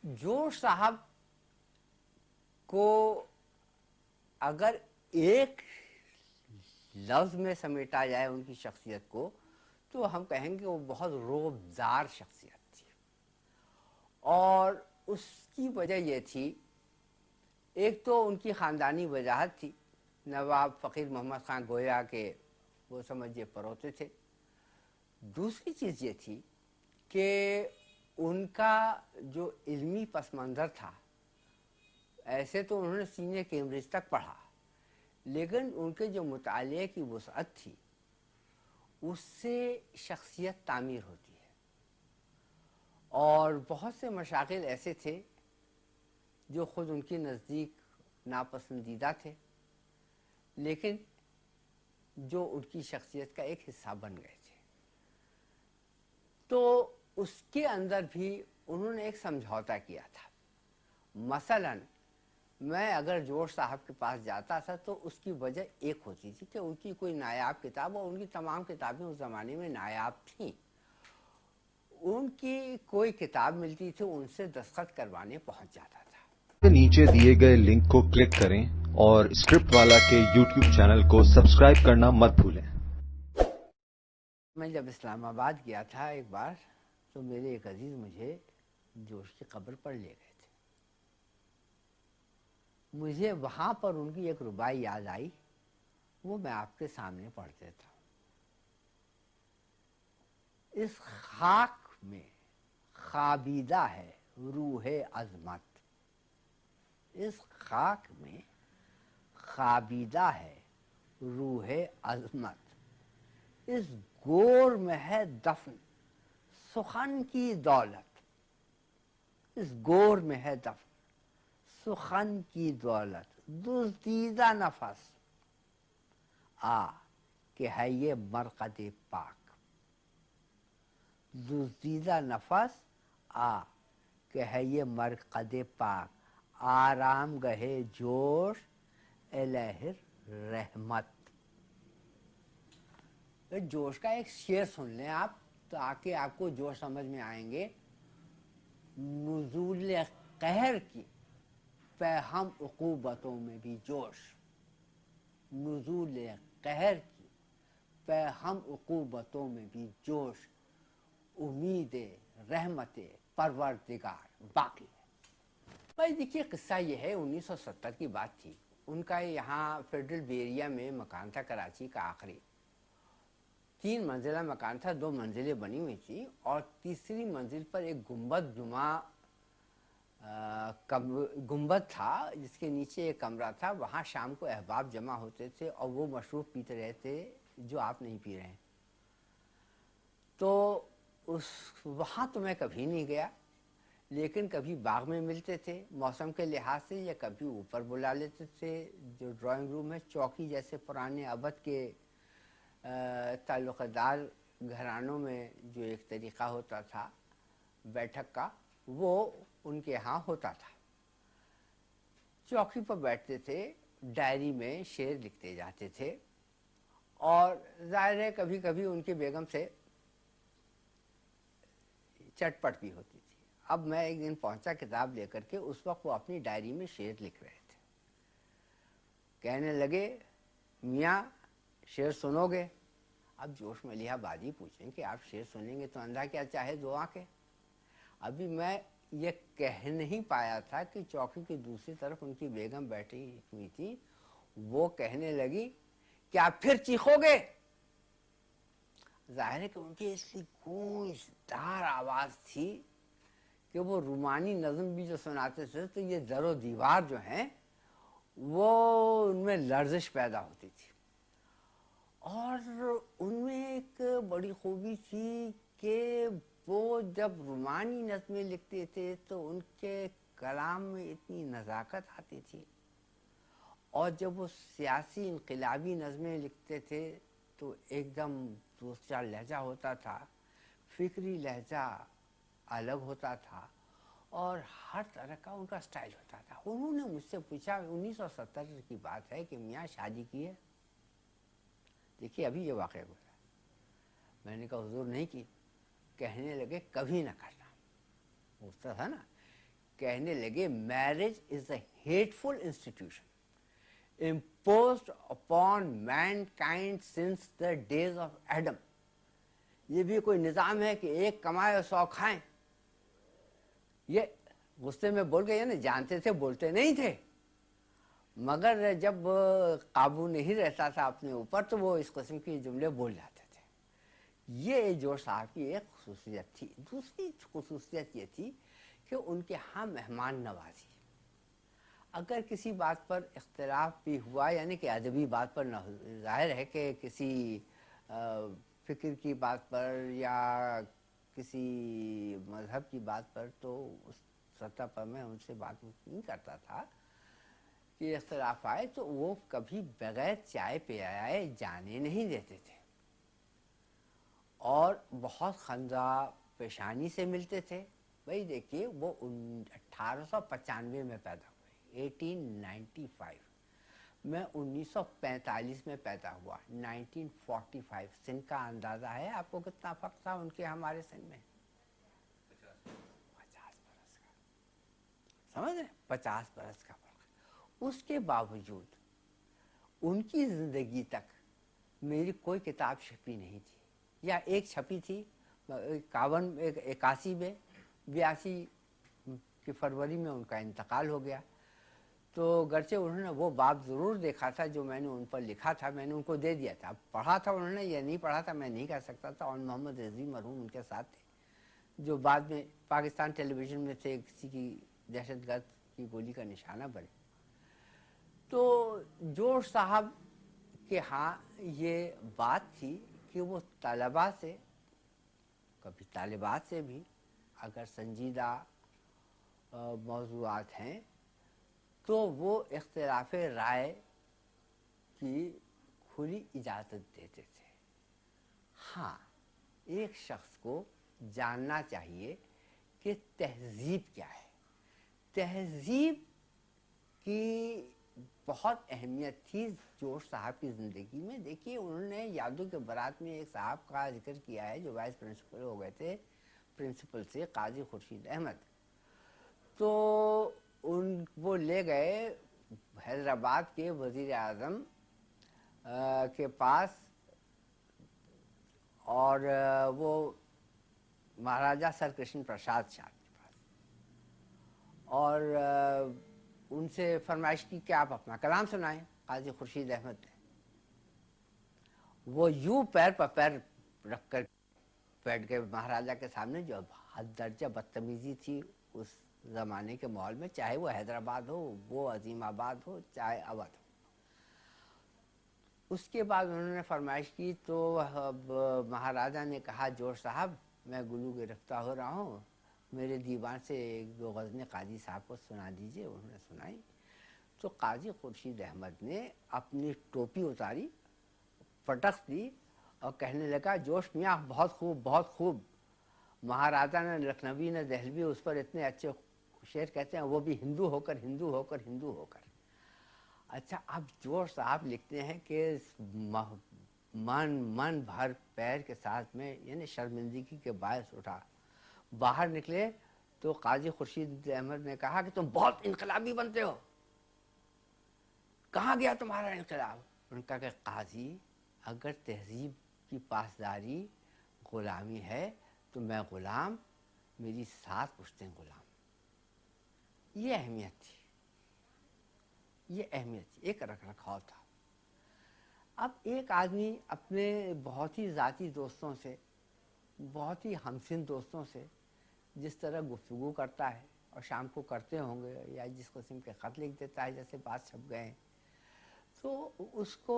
जोश साहब को अगर एक लफ्ज में समेटा जाए उनकी शख्सियत को, तो हम कहेंगे वो बहुत रोबदार शख्सियत थी। और उसकी वजह ये थी, एक तो उनकी ख़ानदानी वजाहत थी, नवाब फ़कीर मोहम्मद ख़ान गोया के वो समझिए परोते थे। दूसरी चीज़ ये थी कि उनका जो इल्मी पस मंज़र था, ऐसे तो उन्होंने सीनियर कैम्ब्रिज तक पढ़ा, लेकिन उनके जो मुताले की वसअत थी उससे शख्सियत तामीर होती है। और बहुत से मशागिल ऐसे थे जो ख़ुद उनके नज़दीक नापसंदीदा थे, लेकिन जो उनकी शख्सियत का एक हिस्सा बन गए थे। तो उसके अंदर भी उन्होंने एक समझौता किया था। मसलन मैं अगर जोश साहब के पास जाता था तो उसकी वजह एक होती थी कि उनकी कोई नायाब किताब, और उनकी तमाम किताबें उस ज़माने में नायाब थीं, उनकी कोई किताब मिलती थी, उनसे दस्तखत करवाने पहुंच जाता था। नीचे दिए गए लिंक को क्लिक करें और स्क्रिप्ट वाला के यूट्यूब चैनल को सब्सक्राइब करना मत भूलें। मैं जब इस्लामाबाद गया था एक बार, तो मेरे एक अजीज़ मुझे जोश की कब्र पर ले गए थे। मुझे वहाँ पर उनकी एक रुबाई याद आई, वो मैं आपके सामने पढ़ देता हूँ। इस खाक में खाबीदा है रूहे अजमत, इस खाक में खाबीदा है रूहे अजमत, इस गोर में है दफन सुखन की दौलत, इस गोर में है दफन सुखन की दौलत, दुज़दीदा नफस आ कि है ये मरकद पाक, दुज़दीदा नफस आ कि है ये मरकद पाक, आराम गहे जोश एलहिर रहमत। जोश का एक शेर सुन लें आप, तो आके आपको जोश समझ में आएंगे। नुज़ूल कहर की पैहम उक़ूबतों में भी जोश, नुज़ूल कहर की पैहम उक़ूबतों में भी जोश, उम्मीद रहमत परवरदिगार बाकी है। भाई देखिए, किस्सा ये है, 1970 की बात थी। उनका यहाँ फेडरल बेरिया में मकान था, कराची का आखिरी। 3 मंजिला मकान था, 2 मंजिलें बनी हुई थी, और तीसरी मंजिल पर एक गुंबद नुमा गुंबद था, जिसके नीचे एक कमरा था। वहाँ शाम को अहबाब जमा होते थे और वो मशरूब पीते रहे थे जो आप नहीं पी रहे हैं। तो वहाँ तो मैं कभी नहीं गया, लेकिन कभी बाग में मिलते थे मौसम के लिहाज से, या कभी ऊपर बुला लेते थे। जो ड्राइंग रूम है, चौकी जैसे पुराने अवध के ताल्लुक़दार घरानों में जो एक तरीक़ा होता था बैठक का, वो उनके यहाँ होता था। चौकी पर बैठते थे, डायरी में शेर लिखते जाते थे, और ज़ाहिर है कभी कभी उनकी बेगम से चटपट भी होती थी। अब मैं एक दिन पहुंचा किताब लेकर के, उस वक्त वो अपनी डायरी में शेर लिख रहे थे। कहने लगे, मियाँ शेर सुनोगे? अब जोश में लिहाबादी पूछें कि आप शेर सुनेंगे तो अंधा क्या चाहे दो आंखें। अभी मैं ये कह नहीं पाया था कि चौकी की दूसरी तरफ उनकी बेगम बैठी हुई थी। वो कहने लगी कि आप फिर चीखोगे? जाहिर है कि उनकी इसकी गूंजदार आवाज़ थी कि वो रूमानी नज़म भी जो सुनाते थे, तो ये ज़रो दीवार जो हैं वो उनमें लर्जिश पैदा होती थी। और उनमें एक बड़ी खूबी थी कि वो जब रूमानी नज़में लिखते थे तो उनके कलाम में इतनी नज़ाकत आती थी, और जब वो सियासी इनकलाबी नज़में लिखते थे तो एकदम दूसरा लहजा होता था, फ़िक्री लहजा अलग होता था, और हर तरह का उनका स्टाइल होता था। उन्होंने मुझसे पूछा, 1970 की बात है, कि मियाँ शादी की है? देखिए अभी ये वाक़या हुआ। मैंने कहा हुज़ूर नहीं की। कहने लगे, कभी ना करना। पूछता था ना कहने लगे marriage is a hateful institution imposed upon mankind since the days of Adam. ये भी कोई निज़ाम है कि एक कमाए और 100 खाएं? ये गुस्से में बोल गए ना, जानते थे, बोलते नहीं थे, मगर जब काबू नहीं रहता था अपने ऊपर तो वो इस किस्म के जुमले बोल जाते थे। ये जोश साहब की एक खुसूसियत थी। दूसरी खुसूसियत ये थी कि उनके यहाँ मेहमान नवाजी, अगर किसी बात पर इख्तिलाफ भी हुआ, यानी कि अदबी बात पर न, जाहिर है कि किसी फ़िक्र की बात पर या किसी मज़हब की बात पर, तो उस सतह पर मैं उनसे बात नहीं करता था कि इख्तिलाफ आए तो वो कभी बग़ैर चाय पे आए जाने नहीं देते थे, और बहुत खंदा पेशानी से मिलते थे। भाई देखिए, वो 1895 में पैदा हुए, 1895, मैं 1945 में पैदा हुआ, 1945। सिन का अंदाज़ा है आपको कितना फ़र्क था उनके हमारे सिन में? 50 बरस का, समझ रहे? 50 बरस का फ़र्क। उसके बावजूद उनकी ज़िंदगी तक मेरी कोई किताब छपी नहीं थी, या एक छपी थी 81 में, 82 की फरवरी में उनका इंतकाल हो गया। तो गरचे उन्होंने वो बाब ज़रूर देखा था जो मैंने उन पर लिखा था, मैंने उनको दे दिया था। पढ़ा था उन्होंने या नहीं पढ़ा था मैं नहीं कह सकता था। और मोहम्मद रज़ी मरहूम उनके साथ थे, जो बाद में पाकिस्तान टेलीविज़न में थे, किसी की दहशतगर्द की गोली का निशाना बने। तो जोश साहब के हाँ ये बात थी कि वो तलबा से, कभी तालिबात से भी, अगर संजीदा मौज़ूआत हैं तो वो इख्तिलाफ राय की खुली इजाज़त देते थे। हाँ, एक शख्स को जानना चाहिए कि तहज़ीब क्या है। तहज़ीब की बहुत अहमियत थी जोश साहब की ज़िंदगी में। देखिए, उन्होंने यादों के बारात में एक साहब का जिक्र किया है जो वाइस प्रिंसिपल हो गए थे, प्रिंसिपल से, काजी खुर्शीद अहमद। तो वो ले गए हैदराबाद के वज़ीर आज़म के पास, और वो महाराजा सर कृष्ण प्रसाद शाह के पास, और उनसे फरमाइश की कि आप अपना कलाम सुनाएं। काजी खुर्शीद अहमद ने वो यूं पैर पर पैर रख कर बैठ गए महाराजा के सामने, जो हद दर्जा बदतमीज़ी थी उस ज़माने के माहौल में, चाहे वो हैदराबाद हो, वो अजीमाबाद हो, चाहे अवध हो। उसके बाद उन्होंने फरमाइश की तो अब महाराजा ने कहा, जोश साहब मैं गुलू गिरफ्तार हो रहा हूँ, मेरे दीवान से एक दो गज़लें काजी साहब को सुना दीजिए। उन्होंने सुनाई तो काजी खुर्शीद अहमद ने अपनी टोपी उतारी, पटक दी और कहने लगा, जोश मियाँ बहुत खूब, बहुत खूब। महाराजा ने, लखनवी ने, दहलवी उस पर इतने अच्छे शेर कहते हैं, वो भी हिंदू होकर, हिंदू होकर, हिंदू होकर। अच्छा, अब जोश साहब लिखते हैं कि मन भर पैर के साथ में, यानी शर्मिंदगी के बायस उठा, बाहर निकले तो काजी खुर्शीद अहमद ने कहा कि तुम बहुत इनकलाबी बनते हो, कहाँ गया तुम्हारा इनकलाब? उनका कि काजी, अगर तहजीब की पासदारी गुलामी है तो मैं गुलाम, मेरी 7 पुश्तें गुलाम। ये अहमियत थी, ये अहमियत थी, एक रख रखाव था। अब एक आदमी अपने बहुत ही ज़ाती दोस्तों से, बहुत ही हमसिन दोस्तों से जिस तरह गुफ्तगू करता है, और शाम को करते होंगे, या जिस किस्म के ख़त लिख देता है जैसे बात छप गए, तो उसको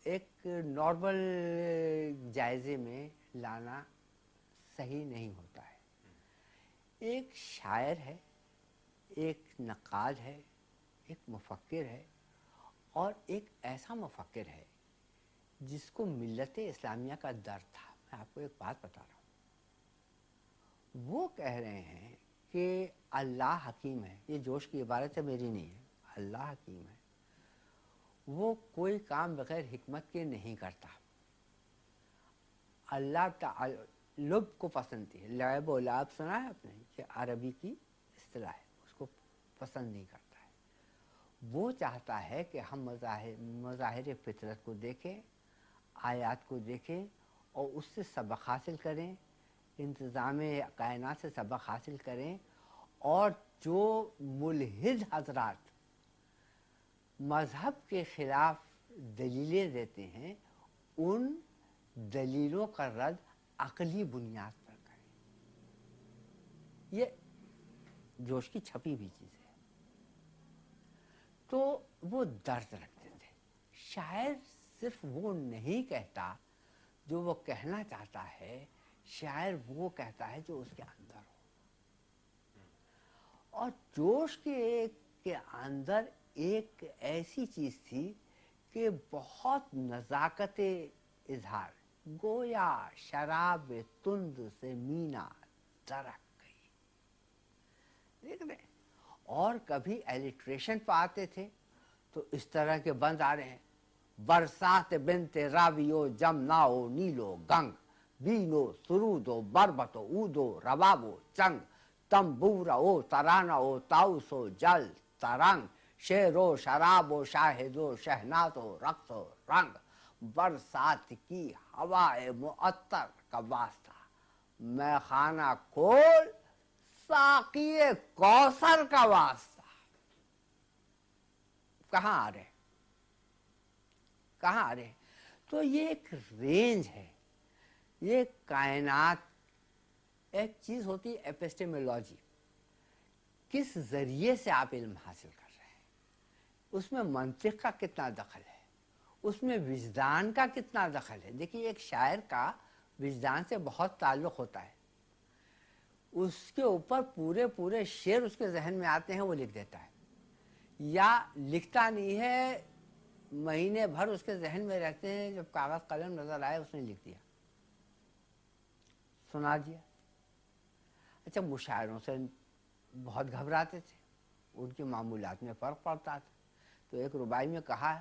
एक नॉर्मल जायज़े में लाना सही नहीं होता है। एक शायर है, एक नक़ाद है, एक मुफ़क्किर है, और एक ऐसा मुफ़क्किर है जिसको मिल्लत इस्लामिया का दर्द था। मैं आपको एक बात बता रहा हूँ, वो कह रहे हैं कि अल्लाह हकीम है। ये जोश की इबारत है, मेरी नहीं है। अल्लाह हकीम है, वो कोई काम बग़ैर हिकमत के नहीं करता। अल्लाह ताल्लुब को पसंद है। लैब और लाब सुना है आपने? ये अरबी की इस्तिलाह है, उसको पसंद नहीं करता है। वो चाहता है कि हम मज़ाहिर फितरत को देखें, आयात को देखें और उससे सबक हासिल करें, इंतज़ाम कायनात से सबक हासिल करें। और जो मुल्हिद हजरात मज़हब के ख़िलाफ़ दलीलें देते हैं, उन दलीलों का रद्द अक़ली बुनियाद पर करें। ये जोश की छपी भी चीज़ है। तो वो दर्द रखते थे। शायर सिर्फ वो नहीं कहता जो वो कहना चाहता है, शायर वो कहता है जो उसके अंदर हो। और जोश के अंदर एक ऐसी चीज़ थी कि बहुत नज़ाकत इजहार, गोया शराब तुंद से मीना दरक गई। देख रहे? और कभी एलिट्रेशन पे आते थे तो इस तरह के बंद आ रहे हैं, बरसात बिनते रावियो जमनाओ नीलो गंग, बीनो सुरूदो बरबतो ऊदो रबाबो चंग, तंबूरा तराना ताउसो जल तरंग, शेरो शराबो शाहिदो शहनातो रक्सो रंग, बरसात की हवाए मुअत्तर का वास्ता, मैं खाना खोल साकिए कौसर का वास्ता। कहाँ आ रहे, कहाँ आ रहे? तो ये एक रेंज है। ये कायनात एक चीज़ होती है एपिस्टेमोलॉजी, किस ज़रिए से आप इल्म हासिल कर रहे हैं, उसमें मंतिक का कितना दखल है, उसमें विजदान का कितना दखल है। देखिए, एक शायर का विजदान से बहुत ताल्लुक़ होता है। उसके ऊपर पूरे पूरे शेर उसके जहन में आते हैं, वो लिख देता है, या लिखता नहीं है, महीने भर उसके जहन में रहते हैं, जब कागज़ कलम नज़र आए उसने लिख दिया, सुना दिया। अच्छा, मुशायरों से बहुत घबराते थे, उनके मामूलात में फ़र्क पड़ता था। तो एक रुबाई में कहा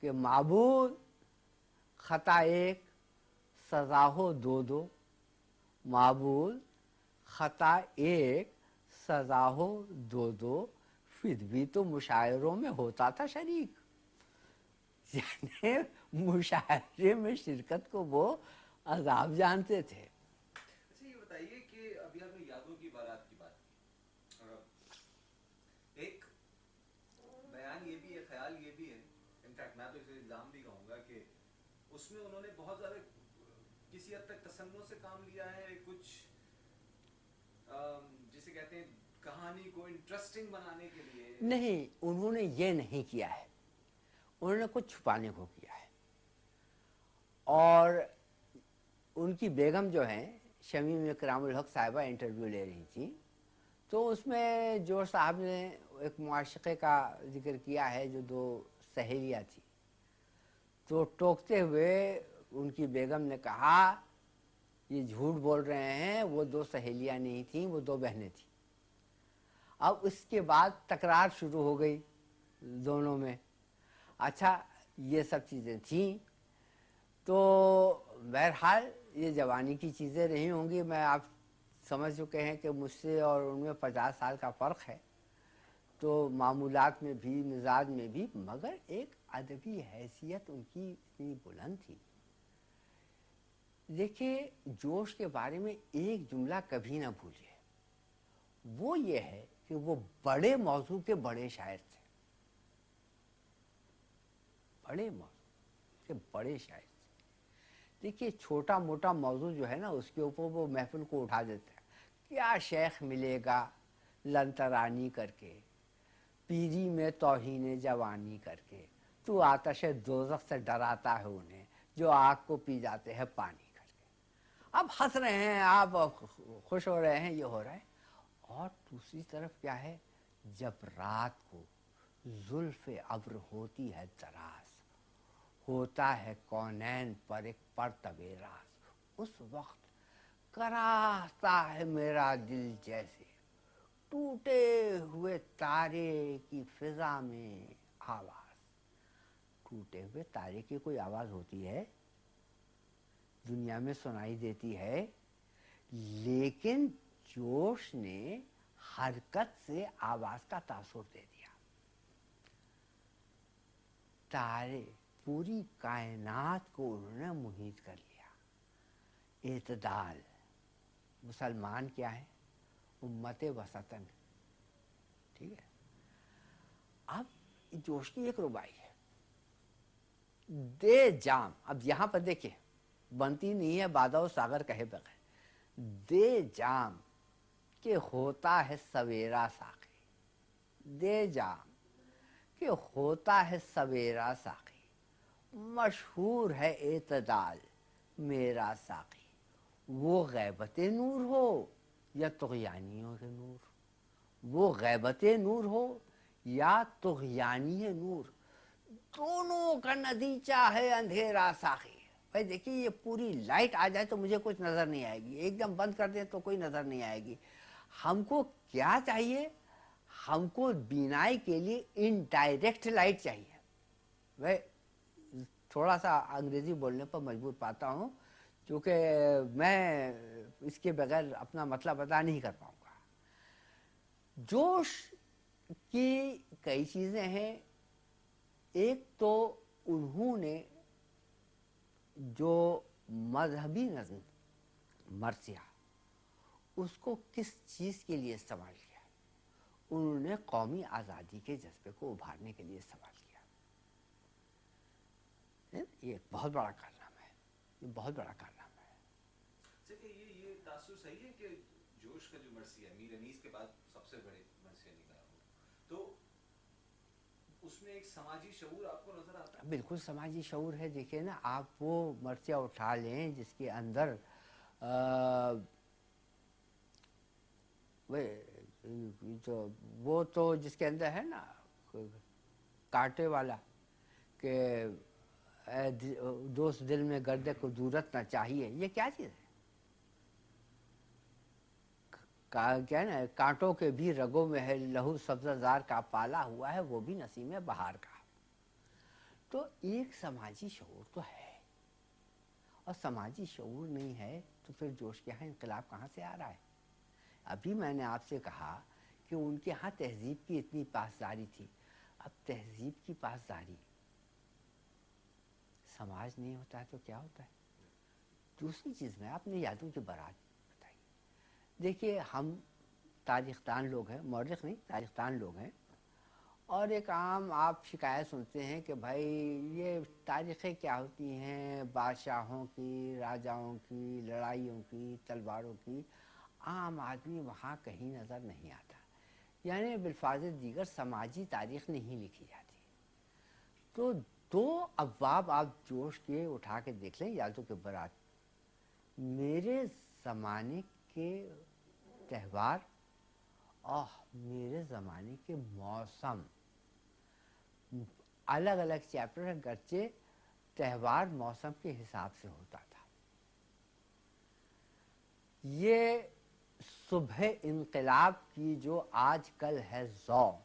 कि माबूद ख़ता एक सज़ा हो दो दो, माबूद ख़ता एक सज़ा हो दो दो, फिर भी तो मुशायरों में होता था शरीक। यानी मुशायरे में शिरकत को वो अजाब जानते थे। अच्छा, ये बताइए कि अभी आपने यादों की बारात की बात की, एक बयान ये भी है, ख्याल ये भी है, इनफैक्ट मैं तो इसे इल्जाम भी कहूँगा कि उसमें उन्होंने बहुत ज़्यादा किसी हद तक तसन्नुह से काम लिया है, कुछ जिसे कहते हैं कहानी को इंटरेस्टिंग बनाने के लिए। नहीं, उन्होंने ये नहीं किया है, उन्होंने कुछ छुपाने को किया है। और उनकी बेगम जो हैं शमीम इकरामुल हक साहिबा इंटरव्यू ले रही थी, तो उसमें जोश साहब ने एक मुआशिक़े का जिक्र किया है, जो दो सहेलियाँ थी। तो टोकते हुए उनकी बेगम ने कहा, ये झूठ बोल रहे हैं, वो दो सहेलियाँ नहीं थीं, वो दो बहनें थीं। अब उसके बाद तकरार शुरू हो गई दोनों में। अच्छा, ये सब चीज़ें थीं। तो बहरहाल ये जवानी की चीज़ें रही होंगी। मैं आप समझ चुके हैं कि मुझसे और उनमें 50 साल का फ़र्क है, तो मामूलात में भी, मिजाज में भी, मगर एक अदबी हैसियत उनकी इतनी बुलंद थी। देखिए, जोश के बारे में एक जुमला कभी ना भूलिए, वो ये है कि वो बड़े मौजू के बड़े शायर थे, बड़े मौजू के बड़े शायर थे। देखिए, छोटा मोटा मौजू जो है ना, उसके ऊपर वो महफिल को उठा देता है। क्या शेख मिलेगा लंतरानी करके, पीरी में तौहीन जवानी करके, तू आतश दोज़ख से डराता है उन्हें जो आग को पी जाते हैं पानी करके। अब हंस रहे हैं, आप खुश हो रहे हैं, ये हो रहा है। और दूसरी तरफ क्या है, जब रात को जुल्फ़े अब्र होती है दराज, होता है कौनैन पर एक परतबे राज, उस वक्त कराहता है मेरा दिल जैसे टूटे हुए तारे की फिजा में आवाज। टूटे हुए तारे की कोई आवाज होती है, दुनिया में सुनाई देती है, लेकिन जोश ने हरकत से आवाज का तासुर दे दिया। तारे, पूरी कायनात को उन्होंने मुहित कर लिया। एतदाल, मुसलमान क्या है? उम्मत वसतन, ठीक है। अब जोश की एक रुबाई है, दे जाम। अब यहां पर देखिए, बनती नहीं है बादल सागर कहे बगैर। दे जाम कि होता है सवेरा साकी, दे जाम कि होता है सवेरा साकी, मशहूर है एतदाल मेरा साकी। वो गैबत नूर हो या तुग़यानियों के नूर, वो गैबत नूर हो या तुग़यानी नूर, दोनों का नतीजा है अंधेरा साकी। भाई देखिए, ये पूरी लाइट आ जाए तो मुझे कुछ नजर नहीं आएगी, एकदम बंद कर दें तो कोई नजर नहीं आएगी। हमको क्या चाहिए? हमको बीनाई के लिए इनडायरेक्ट लाइट चाहिए। भाई थोड़ा सा अंग्रेजी बोलने पर मजबूर पाता हूँ, क्योंकि मैं इसके बगैर अपना मतलब अदा नहीं कर पाऊंगा। जोश की कई चीजें हैं। एक तो उन्होंने जो मजहबी नज़्म मर्सिया, उसको किस चीज़ के लिए इस्तेमाल किया? उन्होंने कौमी आज़ादी के जज्बे को उभारने के लिए इस्तेमाल किया। ये बहुत बड़ा कारनामा है, ये बहुत बड़ा कारनामा है। ये तासुर सही है कि जोश का जो मर्सिया मीर अनीस के बाद सबसे बड़े मर्सिया निकला हो, तो उसमें एक समाजी शऊर आपको नजर आता है? बिल्कुल समाजी शऊर है। देखिए ना, आप वो मर्सिया उठा लें जिसके अंदर तो वो तो जिसके अंदर है ना कांटे वाला कि दोस्त दिल में गर्दे को दूरत ना चाहिए, ये क्या चीज़ है? क्या है ना, कांटों के भी रगों में है लहू सब्ज़ार का पाला हुआ है, वो भी नसीम बहार का। तो एक समाजी शऊर तो है, और समाजी शऊर नहीं है तो फिर जोश के यहाँ इनकलाब कहाँ से आ रहा है? अभी मैंने आपसे कहा कि उनके यहाँ तहजीब की इतनी पासदारी थी। अब तहजीब की पासदारी, समाज नहीं होता है तो क्या होता है? दूसरी चीज़ में आपने यादों की बारात बताई। देखिए, हम तारीख़दान लोग हैं, मौरिख़ नहीं, तारीख़दान लोग हैं, और एक आम आप शिकायत सुनते हैं कि भाई ये तारीख़ें क्या होती हैं, बादशाहों की, राजाओं की, लड़ाइयों की, तलवारों की। आम आदमी वहाँ कहीं नज़र नहीं आता, यानी बिल्फाज़ दीगर समाजी तारीख़ नहीं लिखी जाती। तो दो अब्वाब आप जोश के उठा के देख लें, यादों के बारात, मेरे ज़माने के त्यौहार और मेरे ज़माने के मौसम, अलग अलग चैप्टर है, गरचे त्यौहार मौसम के हिसाब से होता था। ये सुबह इनकलाब की जो आजकल है ज़ौ,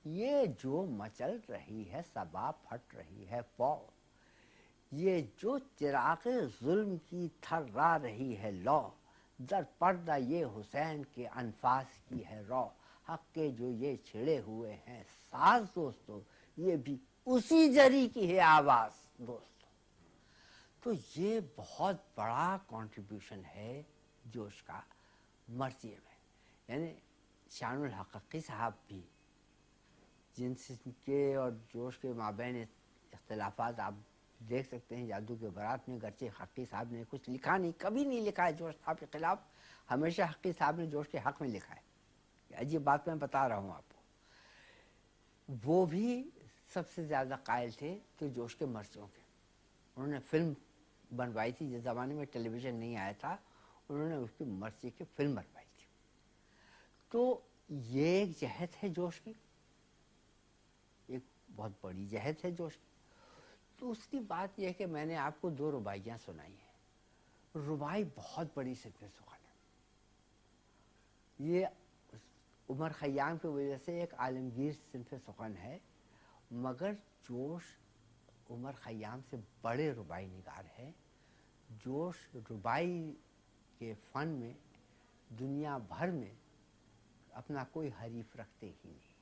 ये जो मचल रही है सबा फट रही है पौ, ये जो चिराग़ ज़ुल्म की थर्रा रही है लौ, दर पर्दा ये हुसैन के अनफास की है रौ, हक़ के जो ये छिड़े हुए हैं साज दोस्तों, ये भी उसी जरी की है आवाज़ दोस्तों। तो ये बहुत बड़ा कंट्रीब्यूशन है जोश का मर्सिये में। यानी शानुल हक़ीक़ी साहब भी, जिनके और जोश के माबैन इख्तिलाफ़ात आप देख सकते हैं यादों के बारात में, गरचे हक़ी साहब ने कुछ लिखा नहीं, कभी नहीं लिखा है जोश साहब के ख़िलाफ़, हमेशा हक़ी साहब ने जोश के हक़ में लिखा है। अजीब बात मैं बता रहा हूँ आपको। वो भी सबसे ज़्यादा कायल थे तो जोश के मर्सियों के। उन्होंने फिल्म बनवाई थी, जिस ज़माने में टेलीविज़न नहीं आया था, उन्होंने उसकी मर्सी की फिल्म बनवाई थी। तो ये एक जहद है जोश की, एक बहुत बड़ी जहद है जोश की। तो उसकी बात यह है कि मैंने आपको दो रुबाइयाँ सुनाई हैं। रुबाई बहुत बड़ी सिफ़े सुख़न है, ये उमर ख़य्याम की वजह से एक आलमगीर सिफ़े सुख़न है, मगर जोश उमर ख़य्याम से बड़े रुबाई निगार है। जोश रुबाई के फ़न में दुनिया भर में اپنا کوئی حریف رکھتے ہی نہیں.